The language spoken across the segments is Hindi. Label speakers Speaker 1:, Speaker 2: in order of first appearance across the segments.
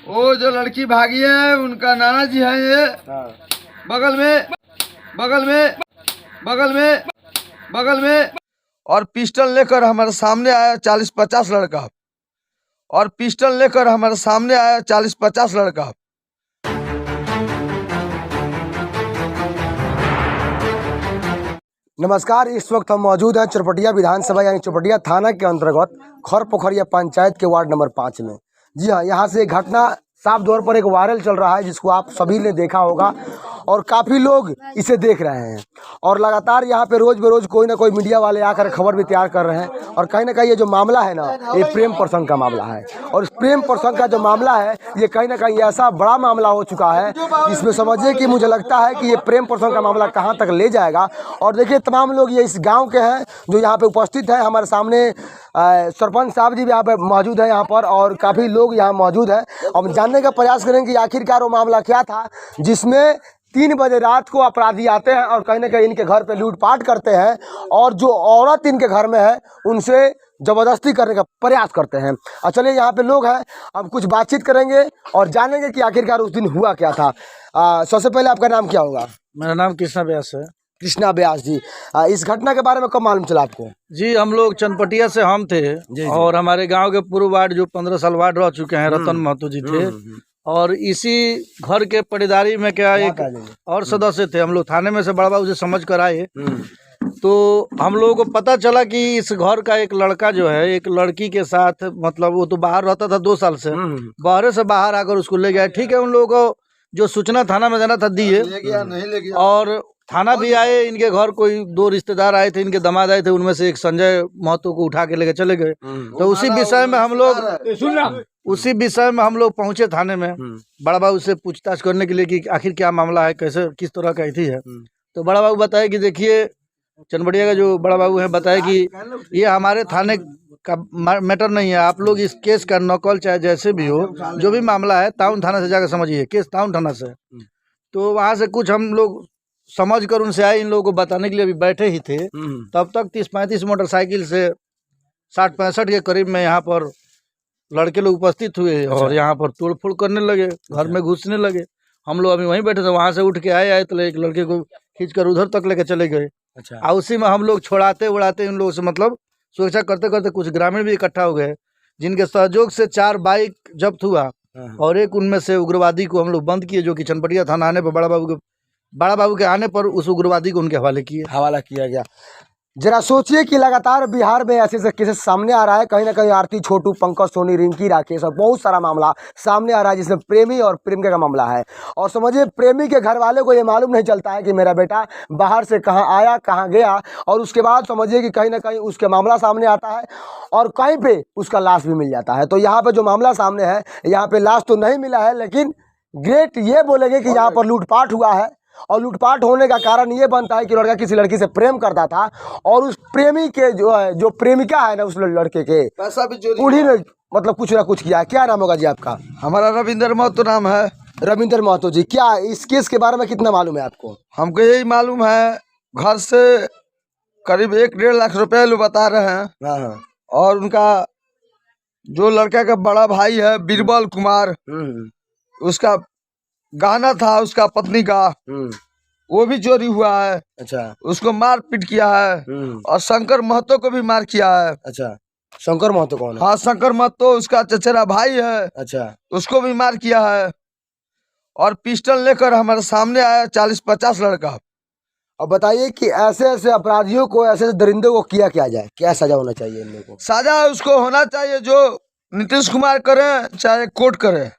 Speaker 1: वो जो लड़की भागी है उनका नाना जी है ये। बगल में बगल में बगल में बगल में। और पिस्टल लेकर हमारे सामने आया 40-50 लड़का। और पिस्टल लेकर हमारे सामने आया 40-50 लड़का।
Speaker 2: नमस्कार, इस वक्त हम मौजूद हैं चरपटिया विधानसभा यानी चरपटिया थाना के अंतर्गत खर पोखरिया पंचायत के वार्ड नंबर 5 में। जी हाँ, यहाँ से एक घटना साफ तौर पर एक वायरल चल रहा है जिसको आप सभी ने देखा होगा और काफ़ी लोग इसे देख रहे हैं। और लगातार यहाँ पे रोज़ बरोज़ कोई ना कोई मीडिया वाले आकर खबर भी तैयार कर रहे हैं। और कहीं ना कहीं ये जो मामला है ना, ये प्रेम प्रसंग का मामला है। और इस प्रेम प्रसंग का जो मामला है ये कहीं ना कहीं ऐसा बड़ा मामला हो चुका है इसमें समझिए कि मुझे लगता है कि ये प्रेम प्रसंग का मामला कहाँ तक ले जाएगा। और देखिए, तमाम लोग ये इस गाँव के हैं जो यहाँ पर उपस्थित है। हमारे सामने सरपंच साहब जी भी यहाँ पे मौजूद है यहाँ पर, और काफ़ी लोग यहाँ मौजूद हैं। हम जानने का प्रयास करेंगे कि आखिरकार वो मामला क्या था जिसमें 3 बजे रात को अपराधी आते हैं और कहीं ना कहीं इनके घर पे लूटपाट करते हैं और जो औरत इनके घर में है उनसे ज़बरदस्ती करने का प्रयास करते हैं। और चलिए, यहाँ पे लोग हैं, हम कुछ बातचीत करेंगे और जानेंगे कि आखिरकार उस दिन हुआ क्या था। सबसे पहले आपका नाम क्या होगा?
Speaker 3: मेरा नाम कृष्णा व्यास है।
Speaker 2: कृष्णा व्यास जी, इस घटना के बारे में कब मालूम चला आपको?
Speaker 3: जी, हम लोग चनपटिया से हम थे और हमारे गांव के पूर्व वार्ड जो 15 साल वार्ड रह चुके हैं, रतन महतो जी थे। और इसी घर के पड़ेदारी में क्या एक और सदस्य थे। हम लोग थाने में से बड़ा बाबू से समझ कर आए तो हम लोगों को पता चला कि इस घर का एक लड़का जो है एक लड़की के साथ, मतलब वो तो बाहर रहता था 2 साल से, बाहर से बाहर आकर उसको ले गया। ठीक है, उन लोगों को जो सूचना थाना में देना था दिए, और थाना भी आए। इनके घर कोई 2 रिश्तेदार आए थे, इनके दामाद आए थे, उनमें से एक संजय महतो को उठा के लेके चले गए। तो उसी विषय में हम लोग पहुंचे थाने में बड़ा बाबू से पूछताछ करने के लिए कि आखिर क्या मामला है, कैसे किस तरह का थी है। तो बड़ा बाबू बताए कि देखिए, चनपटिया का जो बड़ा बाबू है बताए कि ये हमारे थाने का मैटर नहीं है, आप लोग इस केस का नकल चाहे जैसे भी हो, जो भी मामला है टाउन थाना से जाकर समझिए, केस टाउन थाना से। तो वहाँ से कुछ हम लोग समझ कर उनसे आए, इन लोगों को बताने के लिए अभी बैठे ही थे। तब तक 30-35 मोटरसाइकिल से 60-65 के करीब में यहाँ पर लड़के लोग उपस्थित हुए और यहाँ पर तोड़फोड़ करने लगे, घर में घुसने लगे। हम लोग अभी वहीं बैठे थे, वहाँ से उठ के आए तो एक लड़के को खींचकर उधर तक लेके चले गए। और उसी में हम लोग छोड़ाते उड़ाते इन लोगों से, मतलब सुरक्षा करते करते कुछ ग्रामीण भी इकट्ठा हो गए, जिनके सहयोग से 4 बाइक जब्त हुआ। और एक उनमें से उग्रवादी को हम लोग बंद किए, जो कि चनपटिया थाना आने पर बड़ा बाबू के आने पर उस उग्रवादी को उनके हवाला किया गया।
Speaker 2: जरा सोचिए कि लगातार बिहार में ऐसे केसेस सामने आ रहा है। कहीं ना कहीं आरती, छोटू, पंकज, सोनी, रिंकी, राकेश और बहुत सारा मामला सामने आ रहा है जिसमें प्रेमी और प्रेमिका का मामला है। और समझिए, प्रेमी के घर वाले को ये मालूम नहीं चलता है कि मेरा बेटा बाहर से कहाँ आया, कहाँ गया। और उसके बाद समझिए कि कहीं ना कहीं उसके मामला सामने आता है और कहीं पर उसका लाश भी मिल जाता है। तो यहाँ पर जो मामला सामने है, यहाँ पर लाश तो नहीं मिला है, लेकिन ग्रेट ये बोलेंगे कि यहाँ पर लूटपाट हुआ है। और लूटपाट होने का कारण ये बनता है कि लड़का किसी लड़की से प्रेम करता था और उस प्रेमी के जो प्रेमिका है ना, उस लड़के के
Speaker 1: पैसा भी चोरी,
Speaker 2: उन्हीं ने मतलब कुछ ना कुछ किया है। क्या नाम होगा जी आपका?
Speaker 1: हमारा रविंदर महतो नाम है।
Speaker 2: रविंदर महतो जी, क्या इस केस के बारे में कितना मालूम है आपको?
Speaker 1: हमको यही मालूम है, घर से करीब 1-1.5 लाख रुपए लोग बता रहे हैं। और उनका जो लड़का का बड़ा भाई है बीरबल कुमार, उसका गहना था उसका पत्नी का, वो भी चोरी हुआ है।
Speaker 2: अच्छा,
Speaker 1: उसको मार पीट किया है। और शंकर महतो को भी मार किया है।
Speaker 2: अच्छा, शंकर महतो कौन है?
Speaker 1: हाँ, शंकर महतो उसका चचेरा भाई है।
Speaker 2: अच्छा,
Speaker 1: उसको भी मार किया है। और पिस्टल लेकर हमारे सामने आया 40-50 लड़का।
Speaker 2: अब बताइए कि ऐसे ऐसे अपराधियों को, ऐसे दरिंदों को किया क्या जाए, क्या सजा होना चाहिए इन लोगों को?
Speaker 1: सजा उसको होना चाहिए जो नीतीश कुमार करे चाहे कोर्ट करे,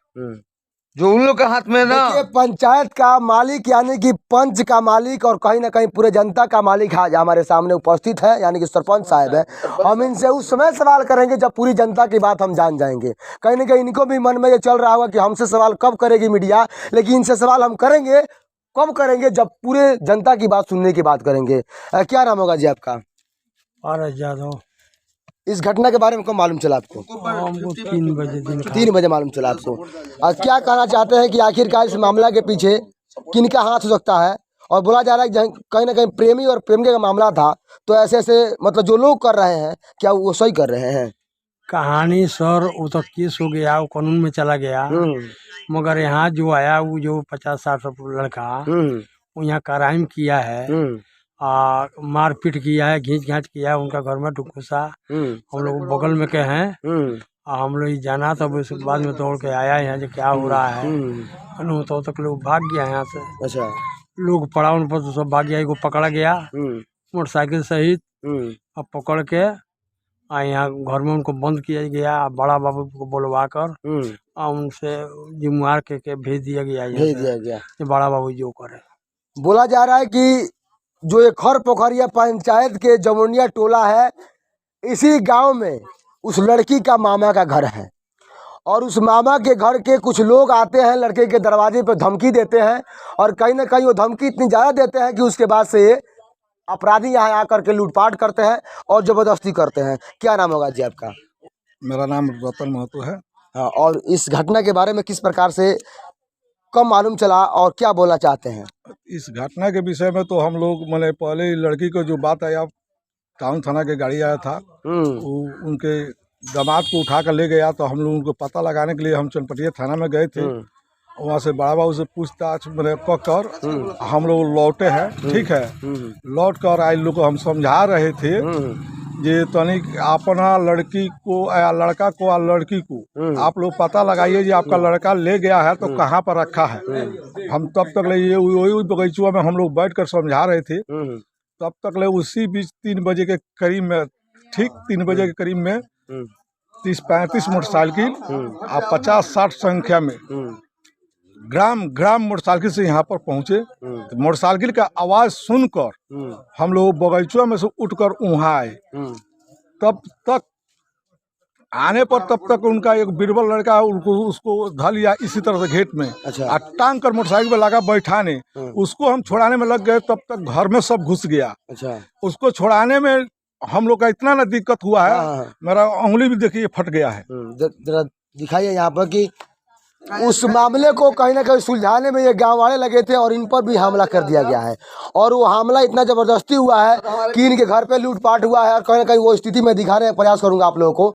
Speaker 1: जो उन लोग के हाथ में ना।
Speaker 2: पंचायत का मालिक यानी कि पंच का मालिक और कहीं ना कहीं पूरे जनता का मालिक आज हमारे सामने उपस्थित है, यानी कि सरपंच साहब है। हम इनसे उस समय सवाल करेंगे जब पूरी जनता की बात हम जान जाएंगे। कहीं ना कहीं इनको भी मन में ये चल रहा होगा कि हमसे सवाल कब करेगी मीडिया, लेकिन इनसे सवाल हम करेंगे कब करेंगे, जब पूरे जनता की बात सुनने की बात करेंगे। क्या नाम होगा जी आपका?
Speaker 3: पारस यादव।
Speaker 2: इस घटना के बारे में कब मालूम चला आपको?
Speaker 3: हमको 3 बजे
Speaker 2: 3 बजे मालूम चला आपको। क्या कहना चाहते हैं कि आखिरकार इस मामला के पीछे किनका हाथ हो सकता है? और बोला जा रहा है कि कहीं ना कहीं प्रेमी और प्रेमिका का मामला था, तो ऐसे ऐसे मतलब जो लोग कर रहे हैं क्या वो सही कर रहे हैं?
Speaker 4: कहानी सर वो तो केस हो गया, वो कानून में चला गया, मगर यहाँ जो आया वो जो 50-60 लड़का वो यहाँ क्राइम किया है, मारपीट किया है, घींच घाच किया है, उनका घर में घुसा। हम लोग बगल में के हैं, हम लोग जाना तब उस बाद में दौड़ के आया यहाँ जो क्या हो रहा है। तो तक लोग भाग गया यहाँ से।
Speaker 2: अच्छा।
Speaker 4: लोग पड़ा उन पर तो सब भाग गया, एगो पकड़ा गया मोटरसाइकिल सहित। अब पकड़ के यहाँ घर में उनको बंद किया गया, बड़ा बाबू को बुलवा कर और उनसे जिम्मेवार के भेज दिया गया। ये बड़ा बाबू जो करे।
Speaker 2: बोला जा रहा है कि जो ये खर पोखरिया पंचायत के जमुनिया टोला है, इसी गांव में उस लड़की का मामा का घर है और उस मामा के घर के कुछ लोग आते हैं, लड़के के दरवाजे पर धमकी देते हैं और कहीं ना कहीं वो धमकी इतनी ज़्यादा देते हैं कि उसके बाद से अपराधी यहाँ आकर के लूटपाट करते हैं और ज़बरदस्ती करते हैं। क्या नाम होगा जी आपका?
Speaker 5: मेरा नाम रतन महतो है।
Speaker 2: हाँ, और इस घटना के बारे में किस प्रकार से कब मालूम चला और क्या बोलना चाहते हैं?
Speaker 5: इस घटना के विषय में तो हम लोग मैंने पहले लड़की को जो बात आया, टाउन थाना के गाड़ी आया था, वो उनके दामाद को उठा कर ले गया, तो हम लोग उनको पता लगाने के लिए हम चनपटिया थाना में गए थे। वहाँ से बड़ा बाबू से पूछताछ मैंने कर हम लोग लौटे हैं। ठीक है, लौट कर आई लोग को हम समझा रहे थे ये तनिक अपना लड़की को या लड़का को या लड़की को आप लोग पता लगाइए जी, आपका लड़का ले गया है तो कहाँ पर रखा है। हम तब तक ले ये वही बगीचुआ में हम लोग बैठ कर समझा रहे थे। तब तक ले उसी बीच 3 बजे के करीब में, ठीक 3 बजे के करीब में 30-35 मोटरसाइकिल और 50-60 संख्या में ग्राम मोटरसाइकिल से यहाँ पर पहुँचे। तो मोटरसाइकिल का आवाज़ सुनकर हम लोग बगीचुआ में से उठकर वहाँ आए। तब तक आने पर तब तक उनका एक बीरबल लड़का है, उसको धर लिया इसी तरह से घेट में।
Speaker 2: अच्छा।
Speaker 5: टांग कर मोटरसाइकिल पे लगा बैठाने, उसको हम छुड़ाने में लग गए, तब तक घर में सब घुस गया।
Speaker 2: अच्छा।
Speaker 5: उसको छुड़ाने में हम लोग का इतना ना दिक्कत हुआ है, मेरा उंगली भी देखिए फट गया है।
Speaker 2: जरा दिखाइए यहाँ पर कि उस मामले को कहीं ना कहीं सुलझाने में ये गांव वाले लगे थे और इन पर भी हमला कर दिया गया है और वो हमला इतना ज़बरदस्ती हुआ है कि इनके घर पे लूटपाट हुआ है और कहीं ना कहीं वो स्थिति में दिखाने का प्रयास करूंगा आप लोगों को